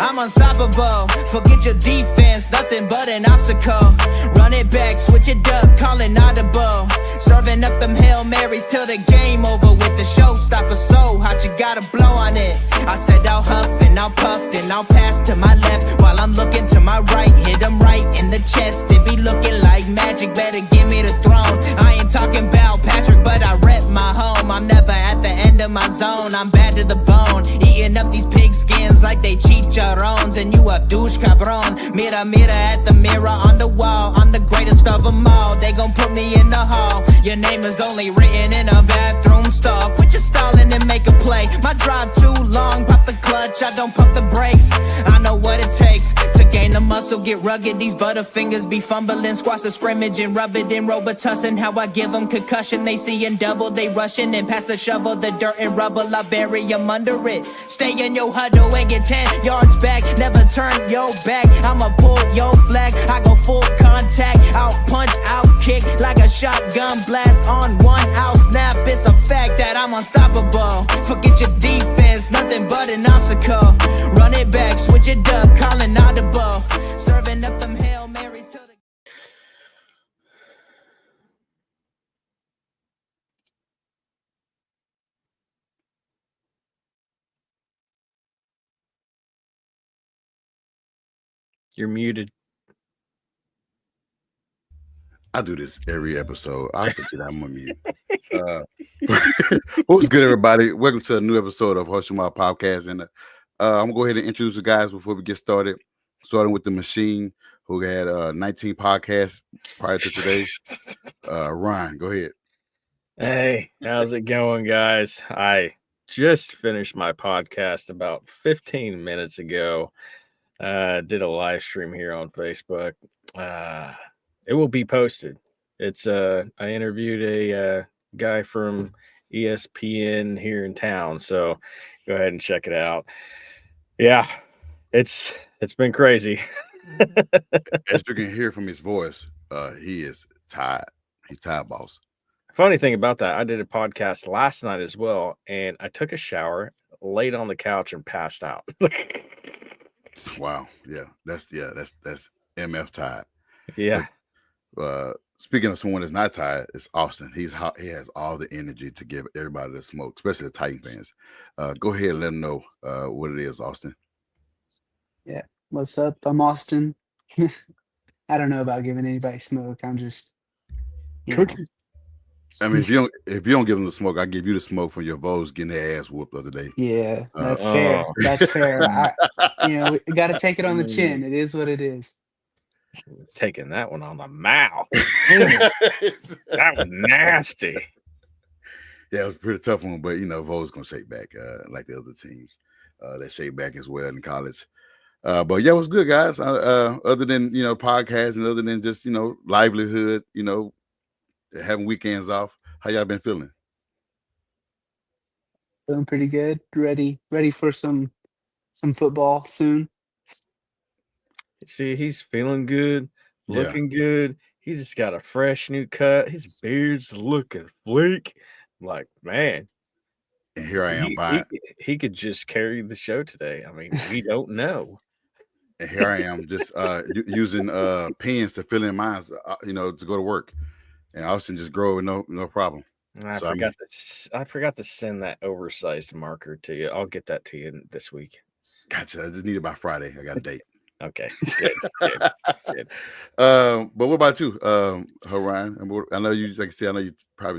I'm unstoppable. Forget your defense, nothing but an obstacle. Run it back, switch it up, call it audible. Serving up them Hail Marys till the game over with. The showstopper so hot you gotta blow on it. I said I'll huff and I'll puff, then I'll pass to my left while I'm looking to my right. Hit him right in the chest, it be looking like magic. Better give me the throne. I ain't talking about Patrick, but I rep my home. I'm never at the end of my zone, I'm bad to the bone. Eating up these pig skins like they chicharrones. And you a douche cabron. Mira, mira at the mirror on the wall. I'm the greatest of them all. They gon' put me in the hall. Your name is only written in a bathroom stall. Quit your stalling and make a play. My drive too long, pop the clutch, I don't pump the brakes. I know what it takes to gain the muscle, get rugged. These butterfingers be fumbling, squash the scrimmage and rub it in Robitussin. How I give them concussion, they seeing double, they rushing and pass the shovel, the dirt and rubble, I bury them under it. Stay in your huddle and get 10 yards back, never turn your back. I'ma pull your flag, I go full contact, out punch, out kick like a shotgun blast on 1 out snap. It's a fact that I'm unstoppable. Forget your defense, nothing but an obstacle. Run it back, switch it up, calling audible. Serving up them Hail Marys to the... You're muted. I do this every episode. I forget I'm on mute. What's good, everybody? Welcome to a new episode of Hushuma Podcast. And I'm going to go ahead and introduce the guys before we get started. Starting with the machine, who had 19 podcasts prior to today. Ryan, go ahead. Hey, how's it going, guys? I just finished my podcast about 15 minutes ago. Did a live stream here on Facebook. It will be posted. It's I interviewed a guy from ESPN here in town, so go ahead and check it out. Yeah, it's been crazy. As you can hear from his voice, he is tired. He's tired, boss. Funny thing about that, I did a podcast last night as well, and I took a shower, laid on the couch, and passed out. Wow. Yeah, that's MF tired. Yeah. Speaking of someone that's not tired, it's Austin. He has all the energy to give everybody the smoke, especially the Titan fans. Go ahead and let them know what it is, Austin. Yeah. What's up? I'm Austin. I don't know about giving anybody smoke. I'm just Cookie. I mean, if you don't give them the smoke, I give you the smoke from your Vols getting their ass whooped the other day. Yeah, that's fair. That's fair. We got to take it on the chin. It is what it is. Taking that one on the mouth. That was nasty. Yeah, it was a pretty tough one, but Vols gonna shake back like the other teams. They shake back as well in college. But yeah, it was good, guys. Other than podcasts and other than just livelihood, having weekends off. How y'all been feeling? Feeling pretty good. Ready for some football soon. See, he's feeling good, looking good. He just got a fresh new cut. His beard's looking bleak. I'm like, man. And here I am buying. He could just carry the show today. I mean, we don't know. And here I am just using pens to fill in mines, to go to work. And Austin just grow with no problem. I forgot to send that oversized marker to you. I'll get that to you this week. Gotcha. I just need it by Friday. I got a date. Okay. Good. But what about you, Ryan? I know you, like I said,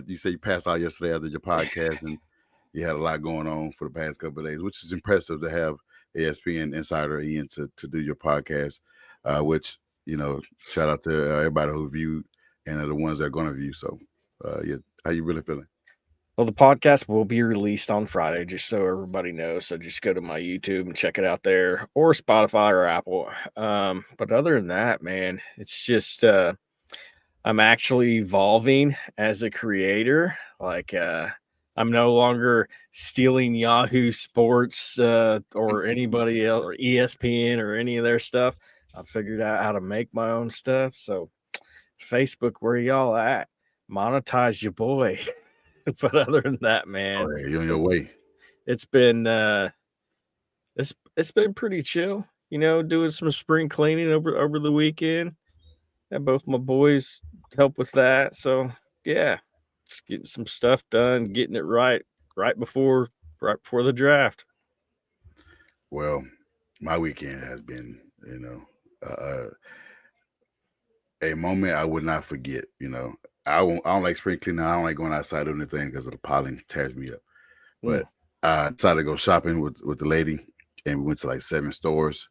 you said you passed out yesterday after your podcast, and you had a lot going on for the past couple of days, which is impressive to have ESPN Insider Ian to do your podcast. Which shout out to everybody who viewed and the ones that are going to view. So, how you really feeling? Well, the podcast will be released on Friday, just so everybody knows. So just go to my YouTube and check it out there, or Spotify or Apple. But other than that, man, it's just I'm actually evolving as a creator. Like I'm no longer stealing Yahoo Sports or anybody else or ESPN or any of their stuff. I figured out how to make my own stuff. So Facebook, where y'all at? Monetize your boy. But other than that, man, you're on your way. It's been it's been pretty chill. doing some spring cleaning over the weekend. Had both my boys help with that. So yeah, just getting some stuff done, getting it right before the draft. Well, my weekend has been, a moment I would not forget. I don't like spring cleaning. I don't like going outside doing anything because of the pollen tears me up. But I decided to go shopping with the lady, and we went to like 7 stores,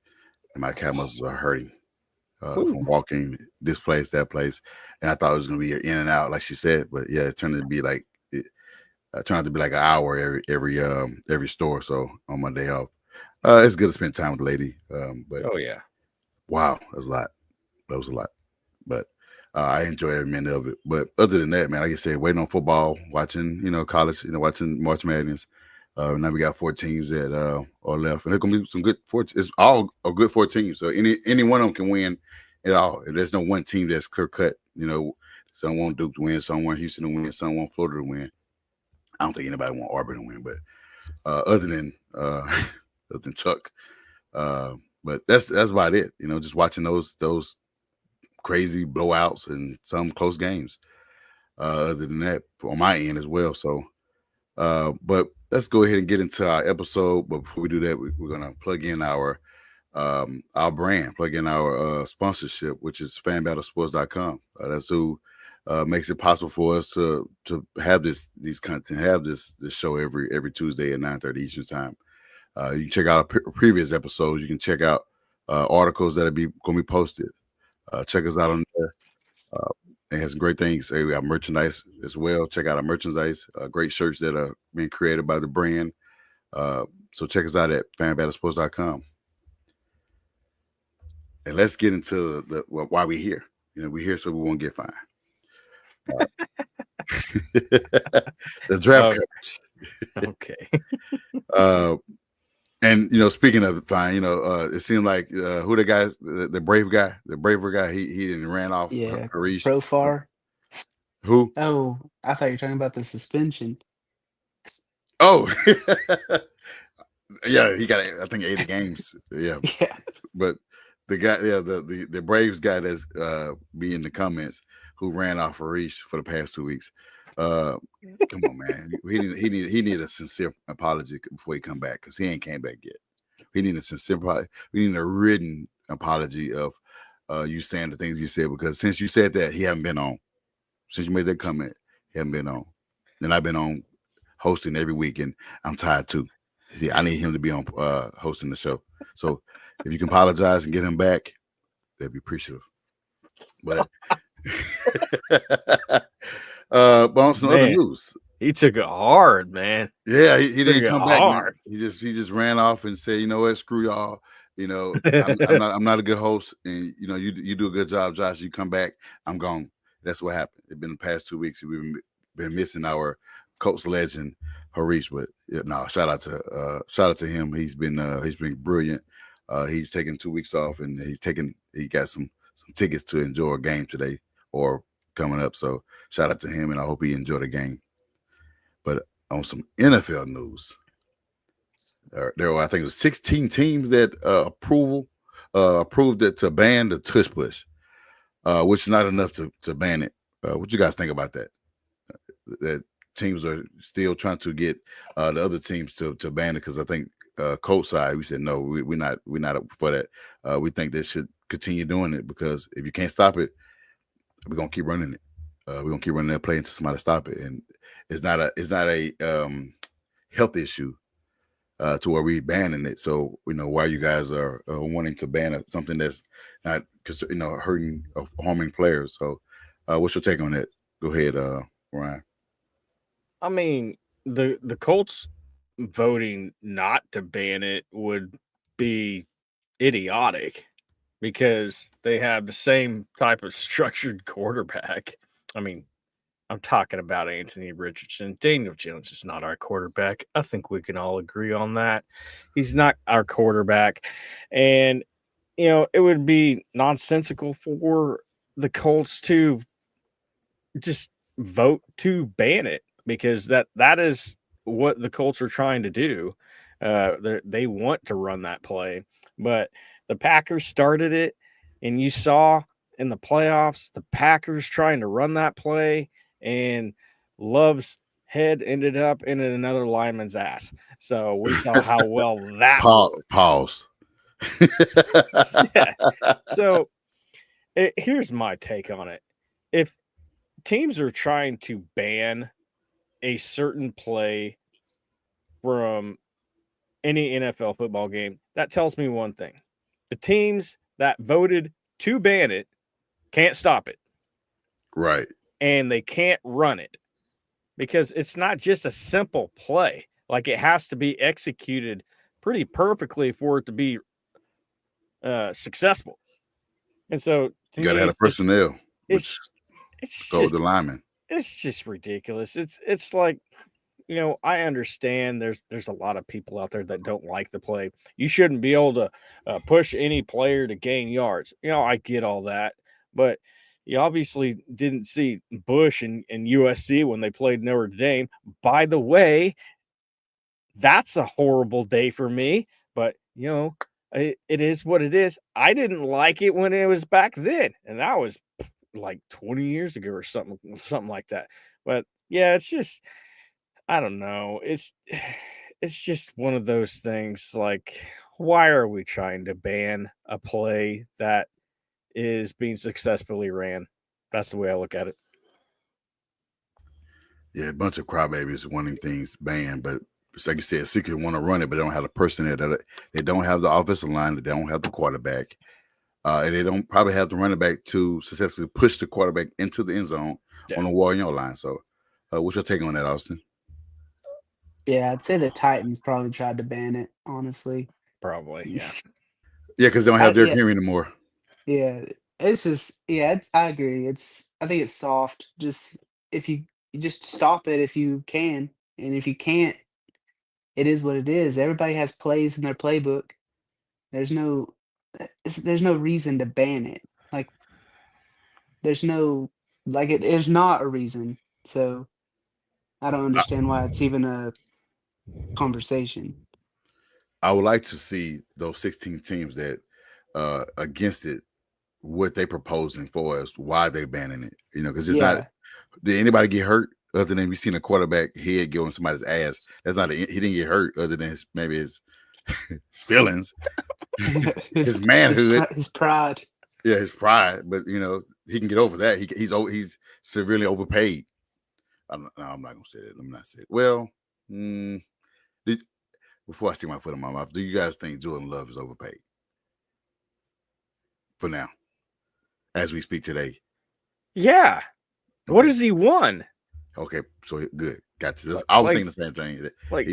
and my calf muscles are hurting from walking this place, that place, and I thought it was gonna be in and out, like she said, but yeah, it turned out to be like an hour every store. So on my day off, it's good to spend time with the lady. But Oh yeah. wow, that was a lot. That was a lot. But I enjoy every minute of it. But other than that, man, like I said, waiting on football, watching, college, watching March Madness. Now we got 4 teams that are left, and there's gonna be some good 4. It's all a good 4 teams, so any one of them can win it all. There's no one team that's clear cut. Some want Duke to win, some want Houston to win, some want Florida to win. I don't think anybody want Auburn to win, but other than Chuck, but that's about it. Just watching those crazy blowouts and some close games. Other than that, on my end as well. So, but let's go ahead and get into our episode. But before we do that, we're gonna plug in our brand, plug in our sponsorship, which is fanbattlesports.com. That's who makes it possible for us to have these content, have this show every Tuesday at 9:30 Eastern time. You can check out our previous episodes. You can check out articles that are going to be posted. Check us out on there. It has some great things. We got merchandise as well. Check out our merchandise. Great shirts that are being created by the brand. So check us out at fanbattlesports.com. And let's get into why we're here. We're here so we won't get fined. The draft coverage. Okay. And speaking of fine, it seemed like who the guys, the braver guy, he didn't ran off. Yeah, Harish. Profar. Who? Oh, I thought you were talking about the suspension. Oh, yeah, he got I think 80 games. Yeah, Yeah. but the guy, the Braves guy that's be in the comments who ran off Harish for the past 2 weeks. Come on, man. He need a sincere apology before he come back, because he ain't came back yet. We need a sincere apology. We need a written apology of you saying the things you said, because since you said that, he haven't been on. Since you made that comment, he haven't been on. And I've been on hosting every week, and I'm tired too. See, I need him to be on hosting the show. So if you can apologize and get him back, that'd be appreciative. But but on some other news, he took it hard, man. Yeah, he didn't come back. Hard. He just ran off and said, "You know what? Screw y'all. I'm not a good host, and you do a good job, Josh. You come back, I'm gone." That's what happened. It's been the past 2 weeks. We've been missing our Colts legend Harish, but no, shout out to him. He's been brilliant. He's taken 2 weeks off, and he got some tickets to enjoy a game today or coming up. So shout out to him, and I hope he enjoyed the game. But on some NFL news, there were, I think it was 16 teams that approved it to ban the tush push, which is not enough to ban it. What you guys think about that? That teams are still trying to get the other teams to ban it, because I think Colts side, we said no, we're not up for that. We think they should continue doing it, because if you can't stop it, we're gonna keep running it. We're gonna keep running that play until somebody stop it, and it's not a health issue to where we banning it. So why you guys are wanting to ban something that's not hurting or harming players. So what's your take on that? Go ahead, Ryan. I mean, the Colts voting not to ban it would be idiotic, because they have the same type of structured quarterback. I mean, I'm talking about Anthony Richardson. Daniel Jones is not our quarterback. I think we can all agree on that. He's not our quarterback. And, it would be nonsensical for the Colts to just vote to ban it, because that is what the Colts are trying to do. They want to run that play. But the Packers started it, and you saw in the playoffs the Packers trying to run that play, and Love's head ended up in another lineman's ass. So we saw how well that worked. Pause. Yeah. So here's my take on it. If teams are trying to ban a certain play from any NFL football game, that tells me one thing. The teams that voted to ban it can't stop it. Right. And they can't run it because it's not just a simple play. Like, it has to be executed pretty perfectly for it to be successful. And so you got to have the personnel, which it's go with the linemen. It's just ridiculous. It's like, I understand there's a lot of people out there that don't like the play. You shouldn't be able to push any player to gain yards. I get all that, but you obviously didn't see Bush and USC when they played Notre Dame. By the way, that's a horrible day for me, but it is what it is. I didn't like it when it was back then, and that was like 20 years ago or something like that. But yeah, it's just, I don't know. It's just one of those things. Like, why are we trying to ban a play that is being successfully ran? That's the way I look at it. Yeah, a bunch of crybabies wanting things banned, but it's like you said, secret want to run it, but they don't have the person there. They don't have the offensive line. They don't have the quarterback. And they don't probably have the running back to successfully push the quarterback into the end zone on the Warrior line. So what's your take on that, Austin? Yeah, I'd say the Titans probably tried to ban it, honestly. Probably, yeah. Yeah, because they don't have Derrick Henry anymore. Yeah, it's just, I agree. I think it's soft. Just, if you just stop it if you can. And if you can't, it is what it is. Everybody has plays in their playbook. There's no reason to ban it. Like, there's not a reason. So I don't understand why it's even a conversation. I would like to see those 16 teams that against it, what they proposing for us, why they banning it. Because it's not. Did anybody get hurt other than we seen a quarterback head go in somebody's ass? That's not. He didn't get hurt other than maybe his feelings, his manhood, his pride. Yeah, his pride. But he can get over that. He's severely overpaid. I'm not gonna say that. Let me not say it. Well, before I stick my foot in my mouth, do you guys think Jordan Love is overpaid? For now, as we speak today. Yeah. Okay. What has he won? Okay, so good. Gotcha. I was thinking the same thing. Like,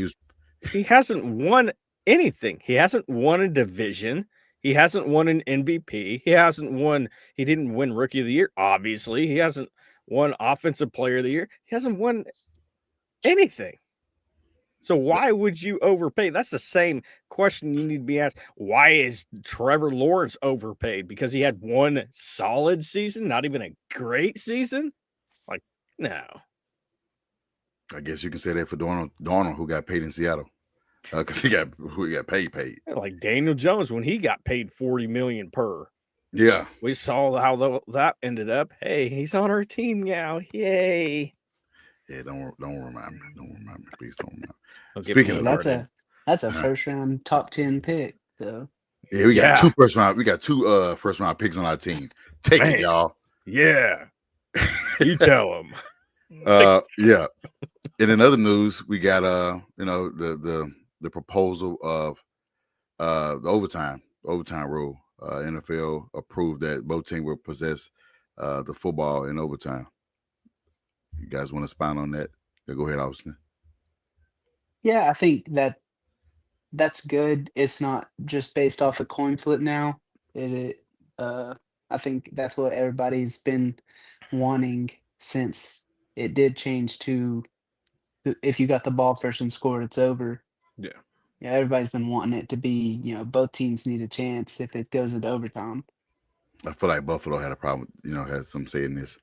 he hasn't won anything. He hasn't won a division. He hasn't won an MVP. He didn't win Rookie of the Year, obviously. He hasn't won Offensive Player of the Year. He hasn't won anything. So why would you overpay? That's the same question you need to be asked. Why is Trevor Lawrence overpaid? Because he had one solid season, not even a great season? Like, no. I guess you can say that for Darnold, who got paid in Seattle. Because he got paid. Like Daniel Jones, when he got paid $40 million per. Yeah. We saw how that ended up. Hey, he's on our team now. Yay. Yeah, don't remind me. Please don't remind me. Speaking of that's a first round top 10 pick. So yeah, we got two first round. We got two first round picks on our team. Take it, y'all. Yeah. You tell them. Yeah. And in other news, we got the proposal of the overtime rule. NFL approved that both teams will possess the football in overtime. You guys want to expound on that? Yeah, go ahead, Austin. Yeah, I think that's good. It's not just based off a coin flip now. I think that's what everybody's been wanting since it did change to if you got the ball first and scored, it's over. Yeah. Yeah, everybody's been wanting it to be, both teams need a chance if it goes into overtime. I feel like Buffalo had a problem, has some say in this.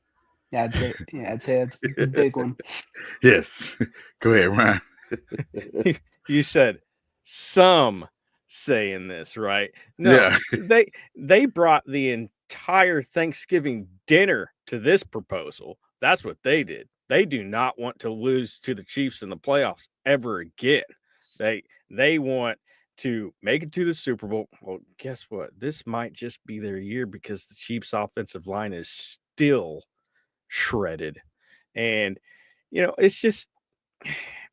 Yeah, I'd say it's a big one. Yes. Go ahead, Ryan. You said some saying this, right? No, Yeah. they brought the entire Thanksgiving dinner to this proposal. That's what they did. They do not want to lose to the Chiefs in the playoffs ever again. They want to make it to the Super Bowl. Well, guess what? This might just be their year because the Chiefs' offensive line is still shredded. And it's just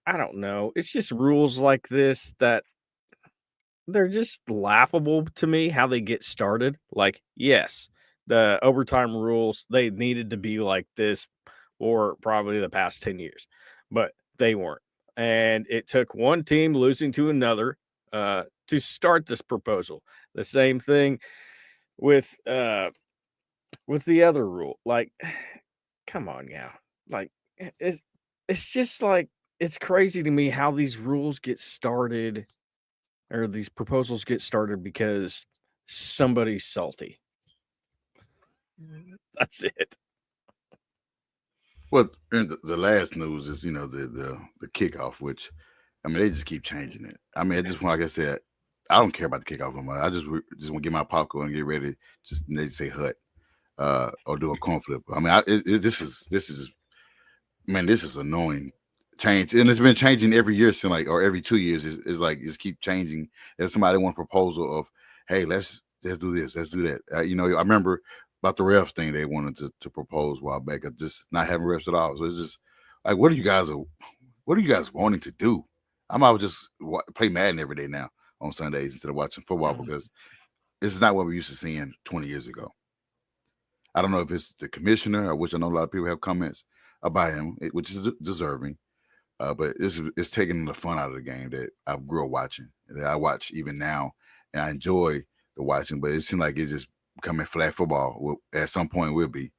I don't know. It's just rules like this that they're just laughable to me how they get started. Like, yes, the overtime rules, they needed to be like this for probably the past 10 years, but they weren't. And it took one team losing to another to start this proposal. The same thing with the other rule. Like, come on now. Like, it's just like it's crazy to me how these rules get started or these proposals get started because somebody's salty. That's it. Well, and the last news is the kickoff, which I mean they just keep changing it. I mean at this point, like I said, I don't care about the kickoff no more. I just want to get my popcorn and get ready. Just they say hut or do a corn flip. I mean this is man, this is annoying change, and it's been changing every year since or every 2 years. Is like it's keep changing. If somebody want a proposal of, hey, let's do this, let's do that. I remember about the refs thing they wanted to propose a while back of just not having refs at all. So it's just like, what are you guys wanting to do? I might just play Madden every day now on Sundays instead of watching football because this is not what we used to seeing 20 years ago. I don't know if it's the commissioner, which I know a lot of people have comments about him, which is deserving. But it's taking the fun out of the game that I grew up watching, that I watch even now, and I enjoy the watching. But it seems like it's just becoming flag football. At some point, will be.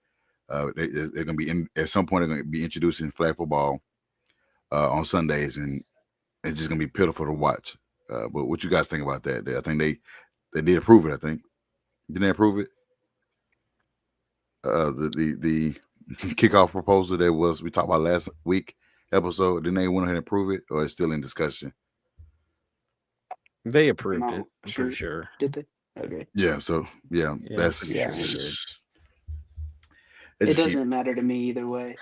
They're going to be at some point. They're going to be introducing flag football on Sundays, and it's just going to be pitiful to watch. But what you guys think about that? I think they did approve it. I think didn't they approve it? The kickoff proposal that we talked about last week episode, didn't they went ahead and approve it, or it's still in discussion? They approved it, I'm pretty sure. Did they? Okay. Yeah, so that's pretty sure they did. It doesn't matter to me either way.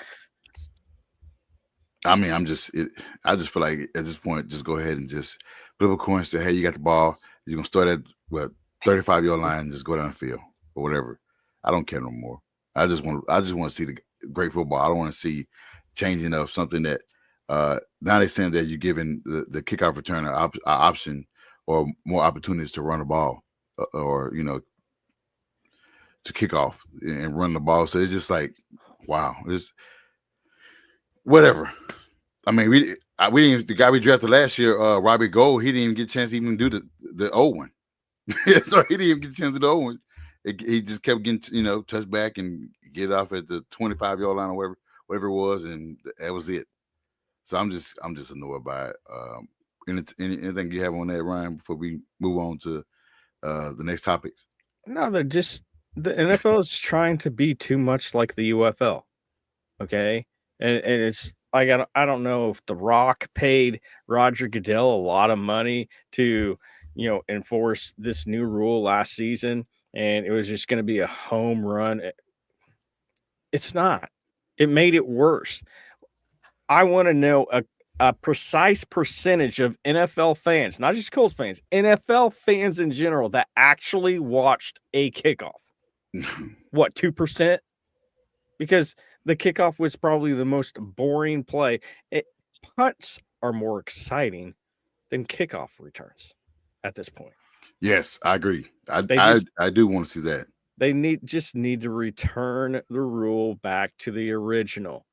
I mean, I just feel like at this point, just go ahead and just flip a coin and say, hey, you got the ball. You're gonna start at 35-yard line and just go down the field or whatever. I don't care no more. I just want to see the great football. I don't want to see changing of something that now they're saying that you're giving the kickoff returner an option or more opportunities to run the ball or to kick off and run the ball. So it's just like, wow, it's whatever. I mean, we didn't. The guy we drafted last year, Robbie Gould, he didn't even get a chance to even do the old one. So he didn't even get a chance to do the old one. He just kept getting touched back and get off at the 25-yard line or whatever it was, and that was it. So I'm just annoyed by it. Anything you have on that, Ryan, before we move on to the next topics? No, the NFL is trying to be too much like the UFL. Okay, and it's like I don't know if The Rock paid Roger Goodell a lot of money to enforce this new rule last season, and it was just going to be a home run. It's not. It made it worse. I want to know a precise percentage of NFL fans, not just Colts fans, NFL fans in general, that actually watched a kickoff. What, 2%? Because the kickoff was probably the most boring play. Punts are more exciting than kickoff returns at this point. Yes, I agree. I do want to see that. They need to return the rule back to the original.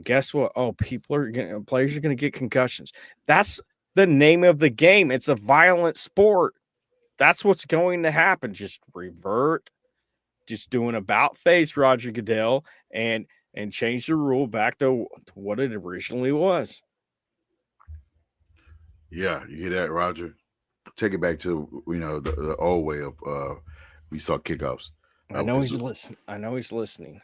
Guess what? Oh, players are going to get concussions. That's the name of the game. It's a violent sport. That's what's going to happen. Just revert. Just do an about face, Roger Goodell, and change the rule back to what it originally was. Yeah, you hear that, Roger? Take it back to the old way of we saw kickoffs. I know he's listening.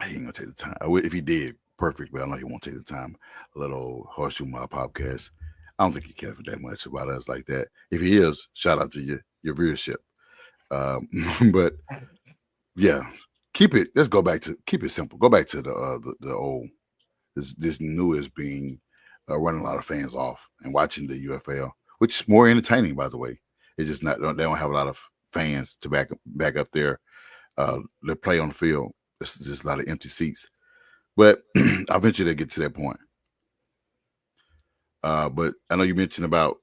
He ain't gonna take the time. If he did, perfect, but I know he won't take the time. A little horseshoe my podcast. I don't think he cares that much about us like that. If he is, shout out to your viewership. But yeah, keep it. Let's go back to keep it simple. Go back to the old. This newest being running a lot of fans off and watching the UFL, which is more entertaining, by the way. It's just not they don't have a lot of fans to back up their play on the field. It's just a lot of empty seats. But eventually they get to that point. But I know you mentioned about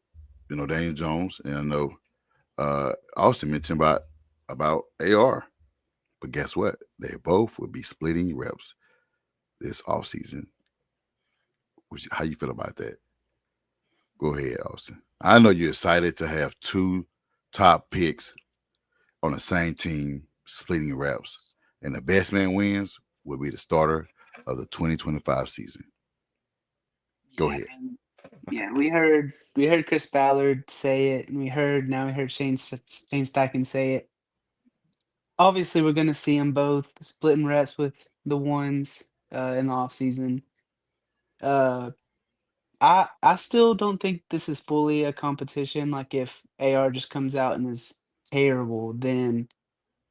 Daniel Jones, and I know Austin mentioned about AR. But guess what? They both will be splitting reps this offseason. How you feel about that? Go ahead, Austin. I know you're excited to have two top picks on the same team splitting reps, and the best man wins will be the starter of the 2025 season. Go ahead. Yeah, we heard Chris Ballard say it, and we heard Shane Steichen say it. Obviously, we're going to see them both splitting reps with the ones in the offseason. I still don't think this is fully a competition. Like, if AR just comes out and is terrible, then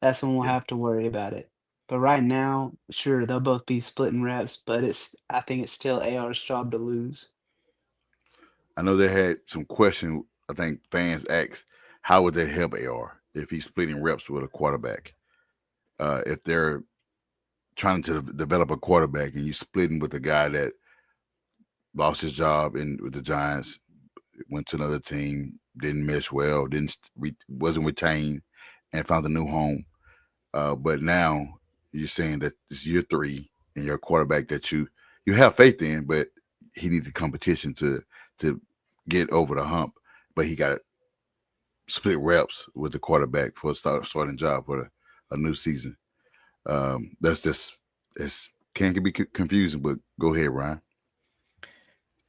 that's when we'll Yeah. have to worry about it. But right now, sure, they'll both be splitting reps, but I think it's still AR's job to lose. I know they had some question. I think fans asked, how would that help AR if he's splitting reps with a quarterback? If they're trying to develop a quarterback and you splitting with a guy that lost his job with the Giants, went to another team, didn't mesh well, wasn't retained, and found a new home. But now you're saying that it's year 3 and your quarterback that you have faith in, but he needs the competition to get over the hump. But he got to split reps with the quarterback for a starting job for a new season. That's can be confusing, but go ahead, Ryan.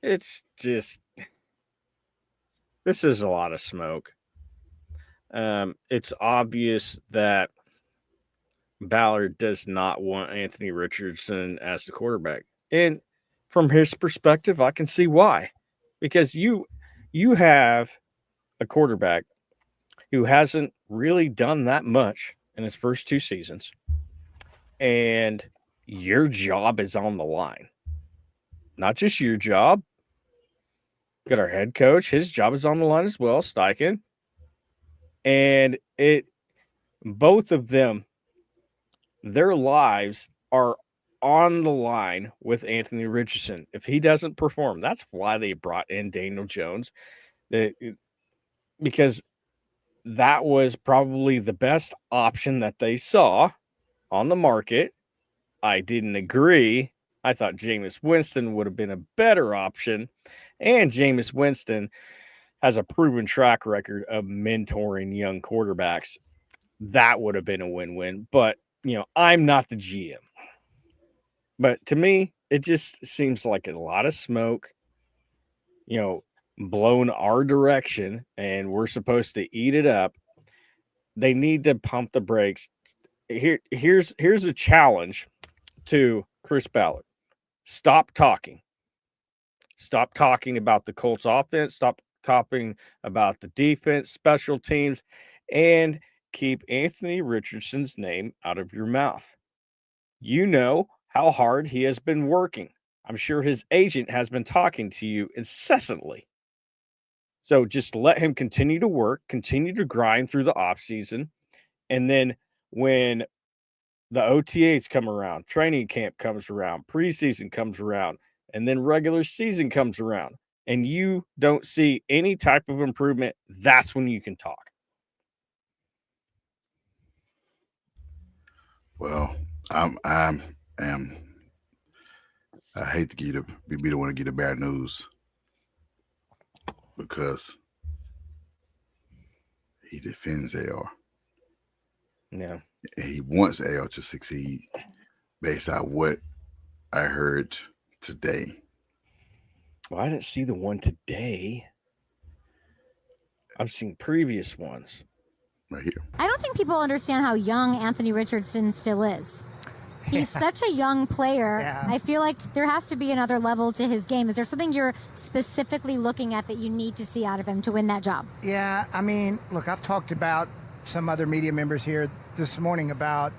It's just, this is a lot of smoke. It's obvious that Ballard does not want Anthony Richardson as the quarterback. And from his perspective, I can see why. Because you have a quarterback who hasn't really done that much in his first 2 seasons. And your job is on the line. Not just your job. Got our head coach. His job is on the line as well, Steichen. And both of them, their lives are on the line with Anthony Richardson. If he doesn't perform, that's why they brought in Daniel Jones. Because that was probably the best option that they saw on the market. I didn't agree. I thought Jameis Winston would have been a better option. And Jameis Winston has a proven track record of mentoring young quarterbacks. That would have been a win-win. But, I'm not the GM. But to me, it just seems like a lot of smoke, blown our direction, and we're supposed to eat it up. They need to pump the brakes. Here's a challenge to Chris Ballard. Stop talking. Stop talking about the Colts offense. Stop talking about the defense, special teams, and keep Anthony Richardson's name out of your mouth. You know how hard he has been working. I'm sure his agent has been talking to you incessantly. So just let him continue to work, continue to grind through the offseason. And then when the OTAs come around, training camp comes around, preseason comes around, and then regular season comes around, and you don't see any type of improvement, that's when you can talk. Well, I hate to be the one to get the bad news because he defends AR. Yeah. And he wants AR to succeed based on what I heard today. Well, I didn't see the one today. I've seen previous ones. Right here. I don't think people understand how young Anthony Richardson still is. He's such a young player. Yeah. I feel like there has to be another level to his game. Is there something you're specifically looking at that you need to see out of him to win that job? Yeah, I mean, look, I've talked about some other media members here this morning about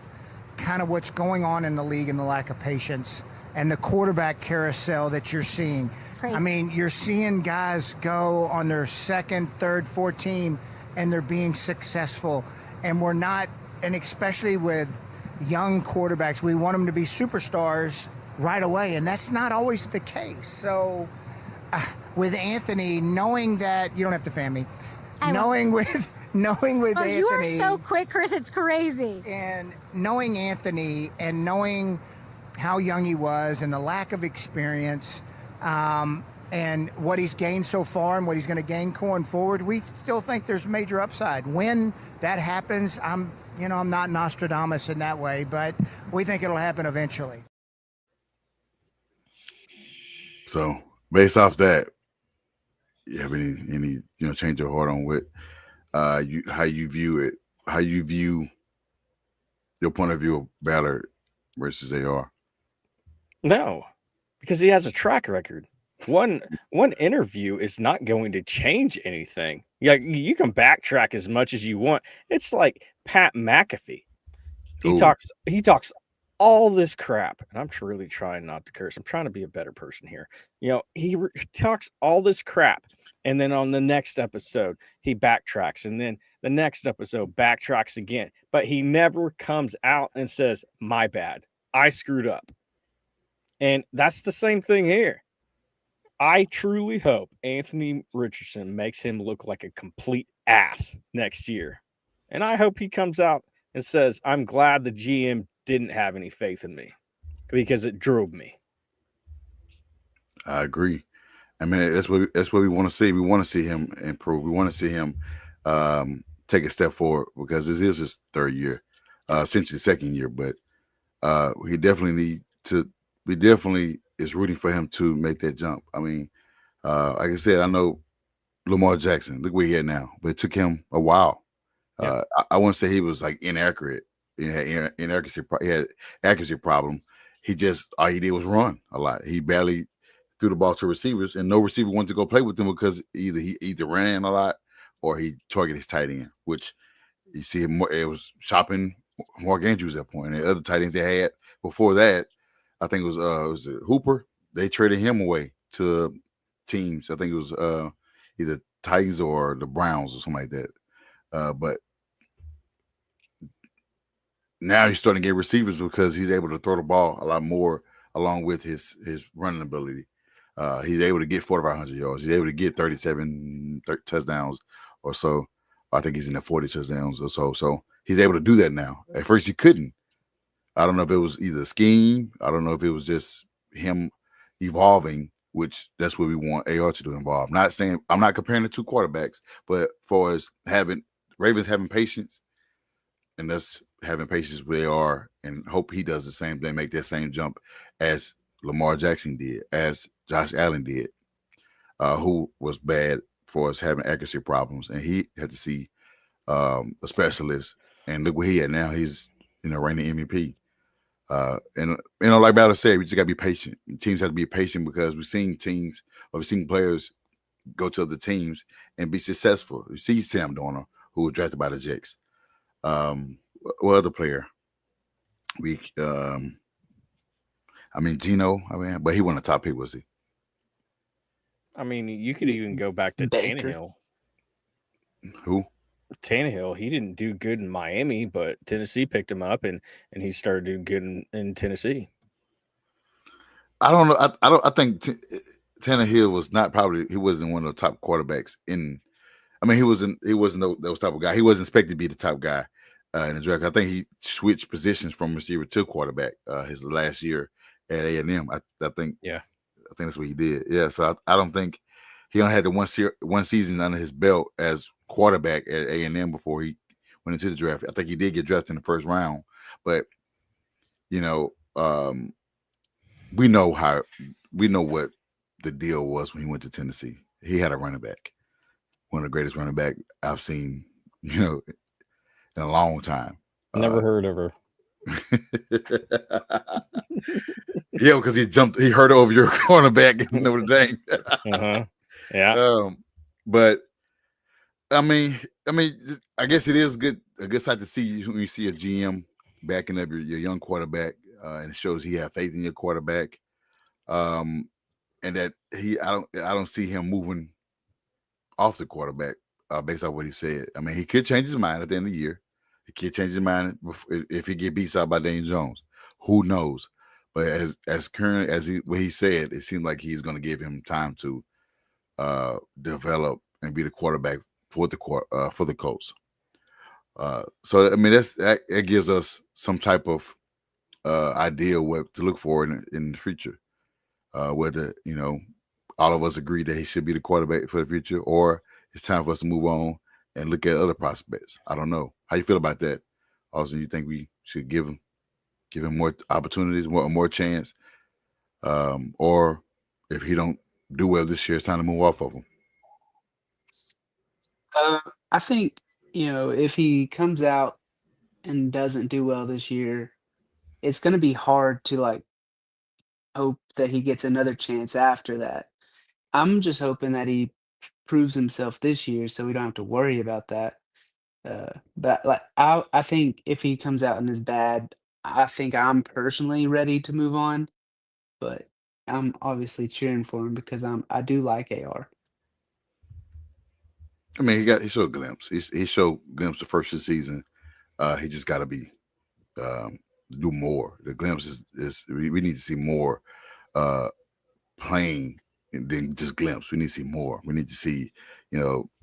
kind of what's going on in the league and the lack of patience and the quarterback carousel that you're seeing. Crazy. I mean, you're seeing guys go on their second, third, fourth team, and they're being successful. And we're not, and especially with young quarterbacks, we want them to be superstars right away, and that's not always the case. So with Anthony, knowing that, you don't have to fan me, knowing with Anthony. You are so quick, Chris, it's crazy. And knowing Anthony and knowing how young he was and the lack of experience, and what he's gained so far and what he's going to gain going forward, we still think there's major upside. When that happens, I'm not Nostradamus in that way, but we think it'll happen eventually. So based off that, you have any change your heart on what how you view it, how you view your point of view of Ballard versus AR? No, because he has a track record. One interview is not going to change anything. Yeah, you can backtrack as much as you want. It's like Pat McAfee. He talks all this crap, and I'm really trying not to curse. I'm trying to be a better person here. He talks all this crap, and then on the next episode he backtracks, and then the next episode backtracks again. But he never comes out and says, "My bad, I screwed up." And that's the same thing here. I truly hope Anthony Richardson makes him look like a complete ass next year. And I hope he comes out and says, "I'm glad the GM didn't have any faith in me because it drove me." I agree. I mean, that's what we want to see. We want to see him improve. We want to see him take a step forward, because this is his third year, essentially second year. But we definitely is rooting for him to make that jump. I mean, like I said, I know Lamar Jackson, look where he at now, but it took him a while. Yeah. I wouldn't say he was like inaccurate. He had accuracy problem. All he did was run a lot. He barely threw the ball to receivers, and no receiver wanted to go play with him because he ran a lot or he targeted his tight end, which you see him more. It was shopping Mark Andrews at that point, and the other tight ends they had before that, I think it was Hooper. They traded him away to teams. I think it was either Titans or the Browns or something like that. But now he's starting to get receivers because he's able to throw the ball a lot more along with his running ability. He's able to get 4,500 yards. He's able to get 37 touchdowns or so. I think he's in the 40 touchdowns or so. So he's able to do that now. At first he couldn't. I don't know if it was either a scheme. I don't know if it was just him evolving, which that's what we want AR to do, evolve. I'm not comparing the two quarterbacks, but for as Ravens having patience, and us having patience with AR, and hope he does the same thing, make that same jump as Lamar Jackson did, as Josh Allen did, who was bad for us having accuracy problems, and he had to see a specialist. And look where he at now. He's reigning MVP. And like Ballard said, we just gotta be patient. Teams have to be patient because we've seen players go to other teams and be successful. You see Sam Darnold, who was drafted by the Jets. What other player? Geno. But he wasn't a top pick, was he? I mean, you could even go back to Baker. Tannehill. Who? Tannehill, he didn't do good in Miami, but Tennessee picked him up, and he started doing good in Tennessee. I don't know. I think Tannehill was he wasn't one of the top quarterbacks in. I mean, he wasn't those type of guy. He wasn't expected to be the top guy in the draft. I think he switched positions from receiver to quarterback his last year at A&M. I think. Yeah. I think that's what he did. Yeah. So I don't think he only had the one season under his belt as quarterback at A&M before he went into the draft. I think he did get drafted in the first round, but we know what the deal was when he went to Tennessee. He had a running back, one of the greatest running back I've seen, in a long time. Never heard of her. Yeah, because he hurt over your cornerback in Notre Dame. Yeah. But I mean, I guess it is a good sight to see when you see a GM backing up your young quarterback, and it shows he have faith in your quarterback, and that I don't see him moving off the quarterback based on what he said. I mean, he could change his mind at the end of the year. He could change his mind if he get beat out by Daniel Jones. Who knows? But as current as what he said, it seemed like he's going to give him time to develop and be the quarterback for the Colts. So I mean, that gives us some type of idea what to look for in the future. Whether all of us agree that he should be the quarterback for the future, or it's time for us to move on and look at other prospects. I don't know. How you feel about that? Also, you think we should give him more opportunities, more chance, or if he don't do well this year, it's time to move off of him? I think, if he comes out and doesn't do well this year, it's going to be hard to hope that he gets another chance after that. I'm just hoping that he proves himself this year so we don't have to worry about that. But I think if he comes out and is bad, I think I'm personally ready to move on. But I'm obviously cheering for him because I do like AR. I mean, he showed a glimpse. He showed a glimpse the first of the season. He just got to be do more. The glimpse is we need to see more playing than just glimpse. We need to see more. We need to see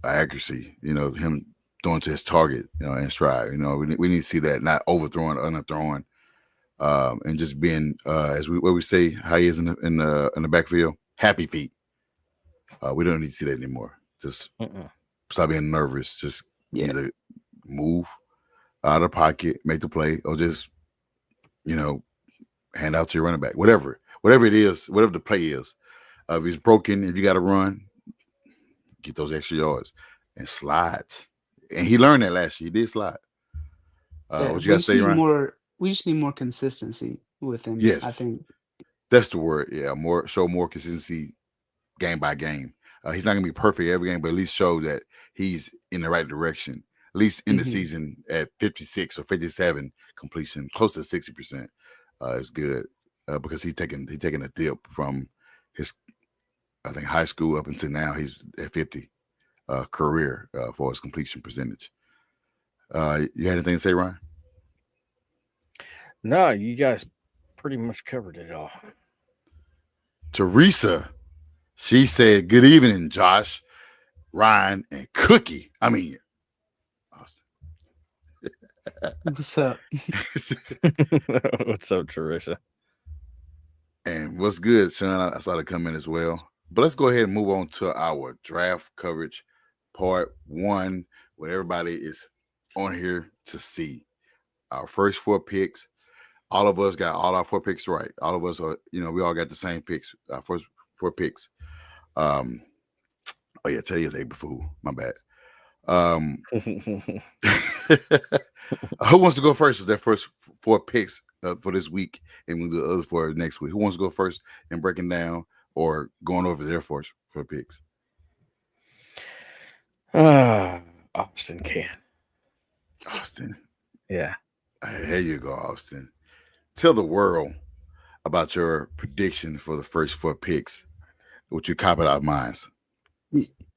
accuracy. Him throwing to his target. In stride. We need to see that, not overthrowing, underthrowing, and just being what we say how he is in the backfield. Happy feet. We don't need to see that anymore. Just stop being nervous. Just either move out of the pocket, make the play, or just hand out to your running back. Whatever it is, whatever the play is. If he's broken, if you got to run, get those extra yards and slide. And he learned that last year. He did slide. What you got to say, Ryan? We just need more consistency with him. Yes, I think that's the word. Yeah, show more consistency game by game. He's not going to be perfect every game, but at least show that he's in the right direction. At least in the season at 56 or 57 completion, close to 60%, is good because he's taking a dip from his, I think, high school up until now. He's at 50 career for his completion percentage. You had anything to say, Ryan? No, you guys pretty much covered it all. Teresa, she said, "Good evening, Josh, Ryan, and Cookie." I mean, Austin. What's up? What's up, Teresa? And what's good, Sean? I saw it come in as well. But let's go ahead and move on to our draft coverage part 1, where everybody is on here to see our first 4 picks. All of us got all our 4 picks right. All of us are, we all got the same picks. Our first 4 picks. Oh yeah, today's April Fool. My bad. Who wants to go first with their first 4 picks for this week, and we'll do the other 4 next week? Who wants to go first and breaking down or going over their first 4 picks? Austin can. Austin. Yeah. Here you go, Austin. Tell the world about your prediction for the first 4 picks, which you copied out of mine.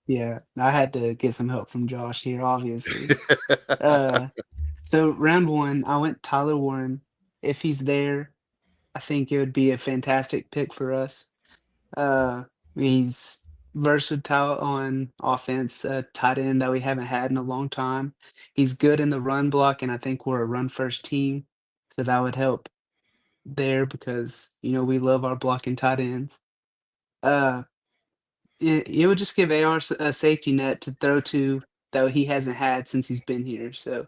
Yeah, I had to get some help from Josh here, obviously. So round 1, I went Tyler Warren. If he's there, I think it would be a fantastic pick for us. He's versatile on offense, a tight end that we haven't had in a long time. He's good in the run block, and I think we're a run-first team, so that would help there because, we love our blocking tight ends. It would just give AR a safety net to throw to that he hasn't had since he's been here. So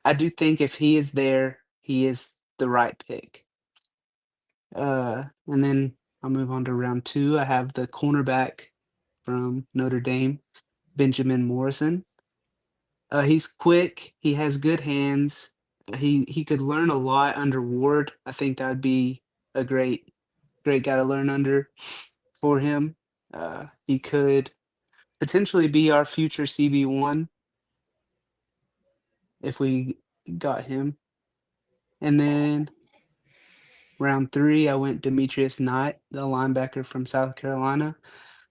I do think if he is there, he is the right pick. And then I'll move on to round 2. I have the cornerback from Notre Dame, Benjamin Morrison. He's quick. He has good hands. he could learn a lot under Ward. I think that'd be a great guy to learn under for him. He could potentially be our future CB1 if we got him. And then round 3, I went Demetrius Knight, the linebacker from South Carolina.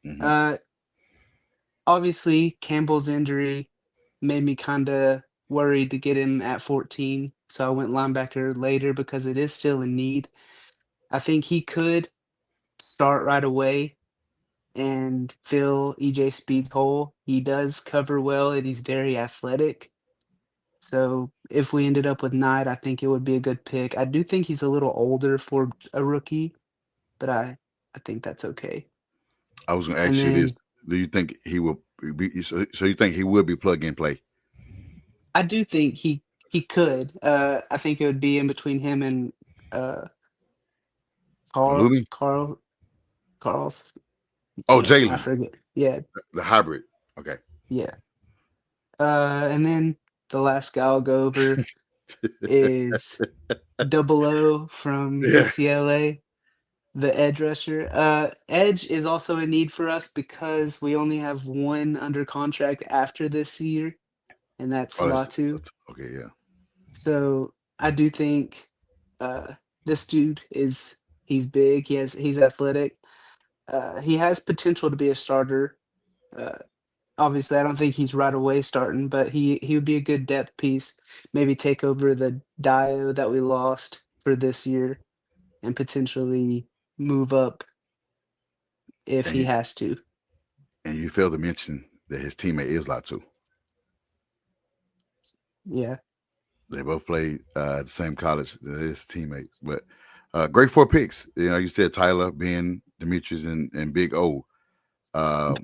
Mhm. Obviously, Campbell's injury made me kinda worried to get him at 14, so I went linebacker later because it is still a need. I think he could start right away and fill EJ Speed's hole. He does cover well, and he's very athletic. So, if we ended up with Knight, I think it would be a good pick. I do think he's a little older for a rookie, but I think that's okay. I was going to And ask you this: then do you think he will be? So you think he will be plug and play? I do think he could. I think it would be in between him and, uh, Carl Halloumi? Carl Carl's Oh, I Jalen, forget. Yeah, the hybrid. Okay. yeah. And then the last guy I'll go over is Double O from Yeah. UCLA, the edge rusher. Edge is also a need for us because we only have one under contract after this year, and that's Oh, Latu. that's okay. Yeah. So I do think this dude he's big. He's athletic. He has potential to be a starter. Uh, Obviously, I don't think he's right away starting, but he would be a good depth piece. Maybe take over the Dio that we lost for this year and potentially move up if And he you, has to. and you failed to mention that his teammate is Latu. Yeah. They both played at the same college. His teammates, but great 4 picks. You know, you said Tyler, Ben, Demetrius, and Big O. Oh,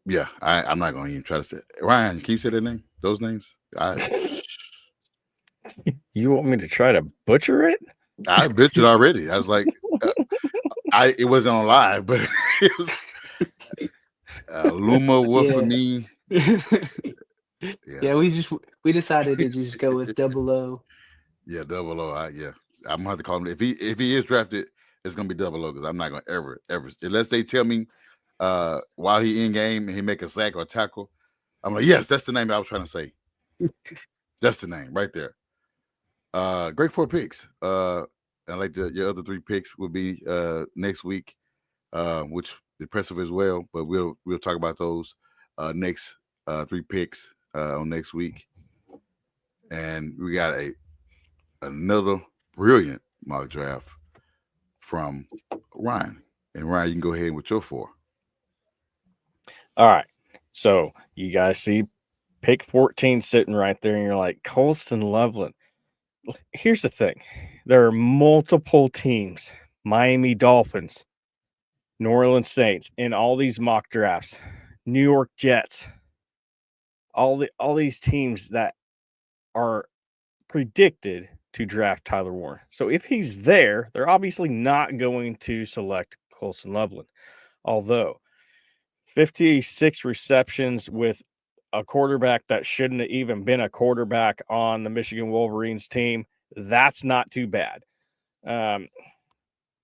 Yeah, I'm not going to even try to say Ryan. Can you say that name? Those names? You want me to try to butcher it? I bitched it already. I was like, it wasn't on live, but it was Luma Wolf for me. Yeah, we decided to just go with Double O. Yeah, Double O. Yeah, I'm gonna have to call him. If he is drafted, it's gonna be Double O because I'm not gonna ever unless they tell me while he in game and he make a sack or a tackle. I'm like, yes, that's the name I was trying to say. That's the name right there. Great 4 picks. I like your other 3 picks will be next week, which impressive as well. But we'll talk about those next 3 picks on next week. And we got another brilliant mock draft from Ryan. And Ryan, you can go ahead with your 4. All right. So you guys see pick 14 sitting right there, and you're like, Colston Loveland. Here's the thing. There are multiple teams, Miami Dolphins, New Orleans Saints, in all these mock drafts, New York Jets, all these teams that are predicted to draft Tyler Warren. So if he's there, they're obviously not going to select Colston Loveland. Although 56 receptions with a quarterback that shouldn't have even been a quarterback on the Michigan Wolverines team, that's not too bad.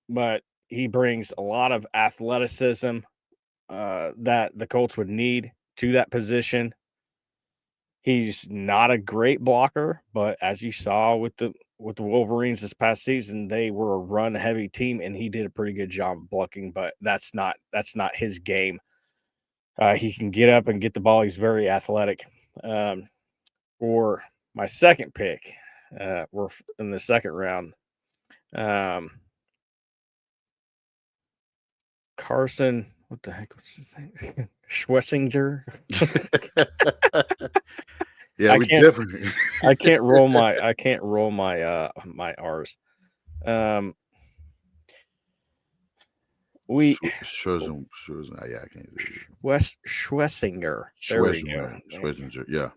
But he brings a lot of athleticism that the Colts would need to that position. He's not a great blocker, but as you saw with the Wolverines this past season, they were a run-heavy team, and he did a pretty good job of blocking. But that's not his game. He can get up and get the ball. He's very athletic. For my second pick, we're in the second round. Carson, what the heck was his name? Schwessinger. Yeah, we definitely. I can't roll my my R's. Schwarzenegger. Yeah, I can't say Schwessinger. There we go. Schwessinger. Yeah.